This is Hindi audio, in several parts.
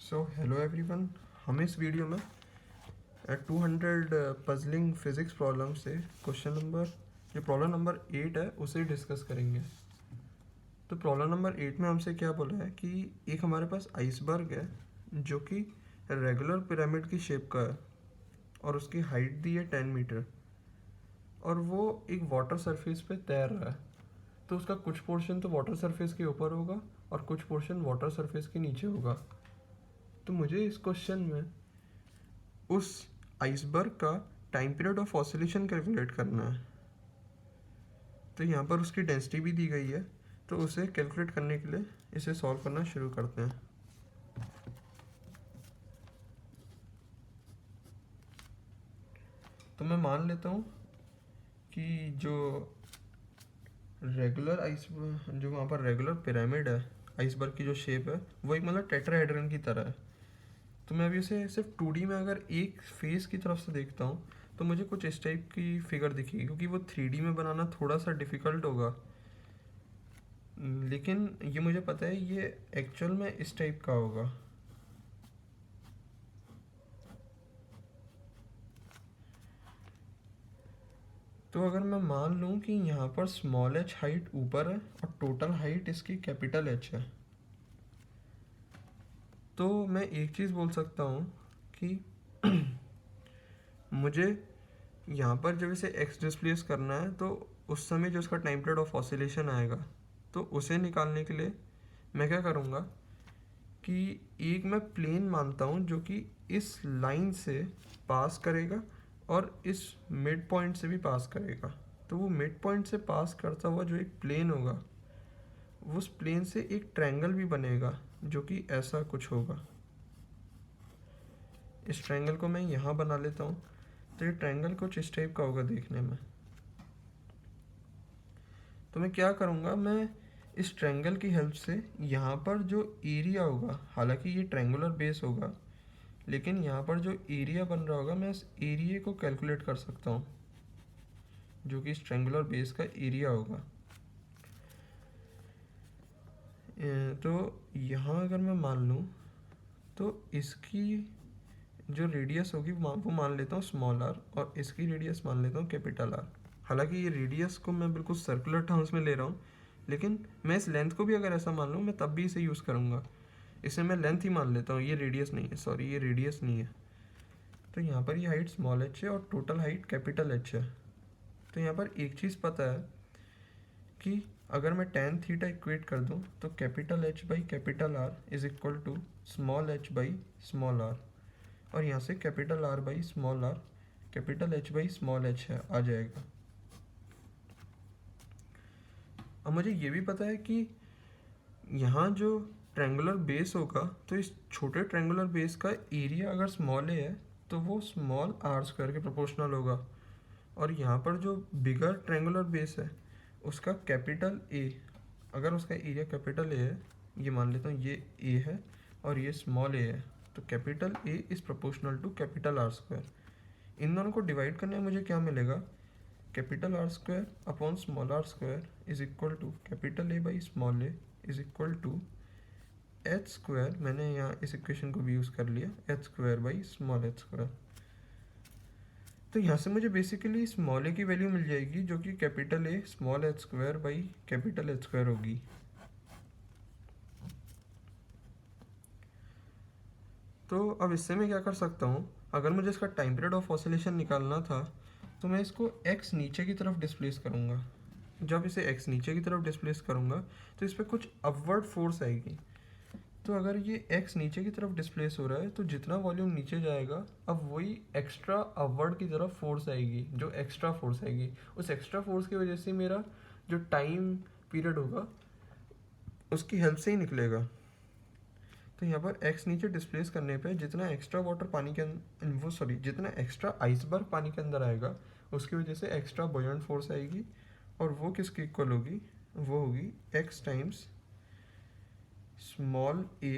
सो हेलो एवरीवन, हम इस वीडियो में 200 पजलिंग फिज़िक्स प्रॉब्लम से क्वेश्चन नंबर जो प्रॉब्लम नंबर 8 है उसे डिस्कस करेंगे। तो प्रॉब्लम नंबर 8 में हमसे क्या बोला है कि एक हमारे पास आइसबर्ग है जो कि रेगुलर पिरामिड की शेप का है और उसकी हाइट दी है 10 मीटर और वो एक वाटर सरफेस पे तैर रहा है। तो उसका कुछ पोर्शन तो वाटर सरफेस के ऊपर होगा और कुछ पोर्शन वाटर सरफेस के नीचे होगा। तो मुझे इस क्वेश्चन में उस आइसबर्ग का time period of oscillation calculate करना है। तो यहाँ पर उसकी डेंसिटी भी दी गई है, तो उसे कैलकुलेट करने के लिए इसे सॉल्व करना शुरू करते हैं। तो मैं मान लेता हूँ कि जो वहाँ पर रेगुलर पिरामिड है, आइसबर्ग की जो शेप है वो एक मतलब टेट्राहेड्रन की तरह है। तो मैं अभी इसे सिर्फ 2D में अगर एक फेस की तरफ से देखता हूँ तो मुझे कुछ इस टाइप की फिगर दिखेगी, क्योंकि वो 3D में बनाना थोड़ा सा डिफ़िकल्ट होगा। लेकिन ये मुझे पता है ये एक्चुअल में इस टाइप का होगा। तो अगर मैं मान लूँ कि यहाँ पर स्मॉल h हाइट ऊपर है और टोटल हाइट इसकी कैपिटल H है, तो मैं एक चीज़ बोल सकता हूँ कि मुझे यहाँ पर जब इसे x डिस्प्लेस करना है तो उस समय जो उसका टाइम पीरियड ऑफ ऑसिलेशन आएगा, तो उसे निकालने के लिए मैं क्या करूँगा कि एक मैं प्लेन मानता हूँ जो कि इस लाइन से पास करेगा और इस मिड पॉइंट से भी पास करेगा। तो वो मिड पॉइंट से पास करता हुआ जो एक प्लेन होगा, उस प्लेन से एक ट्रायंगल भी बनेगा जो कि ऐसा कुछ होगा। इस ट्रायंगल को मैं यहाँ बना लेता हूँ। तो ये ट्रायंगल कुछ इस टाइप का होगा देखने में। तो मैं क्या करूँगा, मैं इस ट्रायंगल की हेल्प से यहाँ पर जो एरिया होगा, हालांकि ये ट्रायंगुलर बेस होगा, लेकिन यहाँ पर जो एरिया बन रहा होगा मैं इस एरिया को कैलकुलेट कर सकता हूँ, जो कि इस ट्रायंगुलर बेस का एरिया होगा। तो यहाँ अगर मैं मान लूँ तो इसकी जो रेडियस होगी वो मान लेता हूँ स्मॉल आर और इसकी रेडियस मान लेता हूँ कैपिटल आर। हालांकि ये रेडियस को मैं बिल्कुल सर्कुलर टर्म्स में ले रहा हूँ, लेकिन मैं इस लेंथ को भी अगर ऐसा मान लूँ मैं तब भी इसे यूज़ करूँगा। इसे मैं लेंथ ही मान लेता हूँ, ये रेडियस नहीं है, सॉरी ये रेडियस नहीं है। तो यहाँ पर ये हाइट स्मॉल h है और टोटल हाइट कैपिटल H है। तो यहाँ पर एक चीज़ पता है कि अगर मैं tan थीटा इक्वेट कर दूँ तो capital H by capital R is equal to small h by small r, और यहाँ से capital R by small r capital H by small h है आ जाएगा। अब मुझे ये भी पता है कि यहाँ जो ट्रायंगुलर बेस होगा तो इस छोटे ट्रायंगुलर बेस का एरिया अगर स्मॉल a है तो वो स्मॉल r स्क्वायर के प्रोपोर्शनल होगा, और यहाँ पर जो बिगर ट्रायंगुलर बेस है उसका कैपिटल A, अगर उसका एरिया कैपिटल A है, ये मान लेता हूँ ये A है और ये स्मॉल a है, तो capital A is proportional to capital R square. इन दोनों को डिवाइड करने में मुझे क्या मिलेगा, capital R square upon small r square is equal to capital A by small a is equal to h square, मैंने यहाँ इस इक्वेशन को भी यूज़ कर लिया, h square by small h square. तो यहाँ से मुझे बेसिकली स्मॉल a की वैल्यू मिल जाएगी जो कि capital A small h square by capital H square होगी। तो अब इससे मैं क्या कर सकता हूँ, अगर मुझे इसका टाइम पीरियड ऑफ ऑसिलेशन निकालना था तो मैं इसको x नीचे की तरफ डिस्प्लेस करूँगा। जब इसे x नीचे की तरफ डिस्प्लेस करूँगा तो इस पर कुछ अपवर्ड फोर्स आएगी। तो अगर ये x नीचे की तरफ डिस्प्लेस हो रहा है तो जितना वॉल्यूम नीचे जाएगा अब वही एक्स्ट्रा अपवर्ड की तरफ फोर्स आएगी, जो एक्स्ट्रा फोर्स आएगी उस एक्स्ट्रा फोर्स की वजह से मेरा जो टाइम पीरियड होगा उसकी हेल्प से ही निकलेगा। तो यहाँ पर x नीचे डिस्प्लेस करने पे जितना एक्स्ट्रा वाटर पानी के जितना एक्स्ट्रा आइसबर्ग पानी के अंदर आएगा उसकी वजह से एक्स्ट्रा बॉयंट फोर्स आएगी, और वो किसकी इक्वल होगी, वो होगी x टाइम्स स्मॉल a।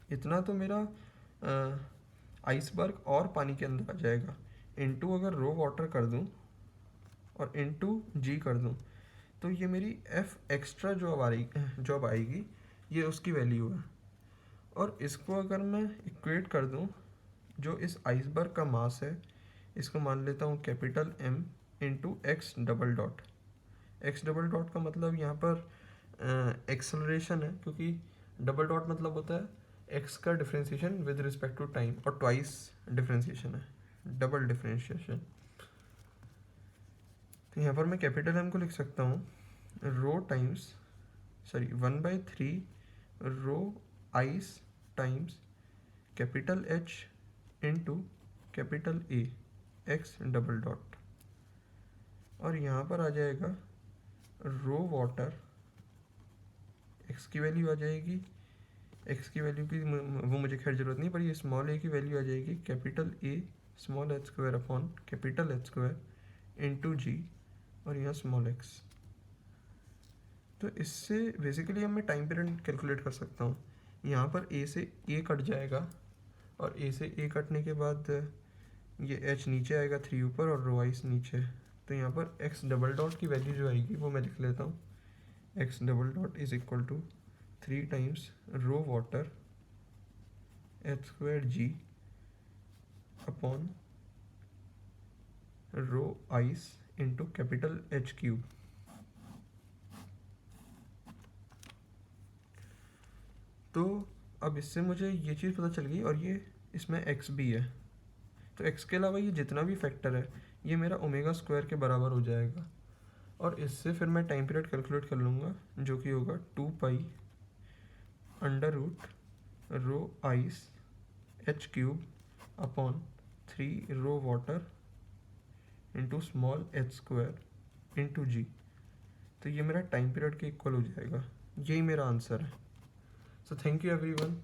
इतना तो मेरा आइसबर्ग और पानी के अंदर आ जाएगा, इनटू अगर रो वाटर कर दूं और इनटू g कर दूं तो ये मेरी f एक्स्ट्रा जो अब आएगी ये उसकी वैल्यू है। और इसको अगर मैं इक्वेट कर दूं, जो इस आइसबर्ग का मास है इसको मान लेता हूँ capital M into x double dot. X double dot का मतलब यहाँ पर एक्सेलरेशन है, क्योंकि डबल डॉट मतलब होता है एक्स का differentiation with respect to time, और ट्वाइस डिफ्रेंशिएशन है, डबल डिफ्रेंशिएशन। तो यहाँ पर मैं कैपिटल M को लिख सकता हूँ rho times, sorry 1/3 rho ice times capital H into capital A x double dot, और यहाँ पर आ जाएगा रो वाटर, एक्स की वैल्यू आ जाएगी, एक्स की वैल्यू की वो मुझे खैर ज़रूरत नहीं, पर ये स्मॉल a की वैल्यू आ जाएगी capital A small h square upon capital H square into g, और यहाँ स्मॉल x। तो इससे बेसिकली अब मैं टाइम पीरियड कैलकुलेट कर सकता हूँ। यहाँ पर a से a कट जाएगा, और a से a कटने के बाद ये h नीचे आएगा, 3 ऊपर और रो आइस नीचे। तो यहाँ पर x डबल डॉट की वैल्यू जो आएगी वो मैं लिख लेता हूँ, x double dot is equal to 3 times rho water h square g upon rho ice into capital H cube. तो अब इससे मुझे ये चीज़ पता चल गई, और ये इसमें x भी है, तो x के अलावा ये जितना भी फैक्टर है ये मेरा ओमेगा स्क्वायर के बराबर हो जाएगा। और इससे फिर मैं टाइम पीरियड कैलकुलेट कर लूँगा, जो कि होगा 2 pi under root rho ice H cube upon 3 rho water into small h square into g. तो ये मेरा टाइम पीरियड के इक्वल हो जाएगा, यही मेरा आंसर है। So thank you everyone.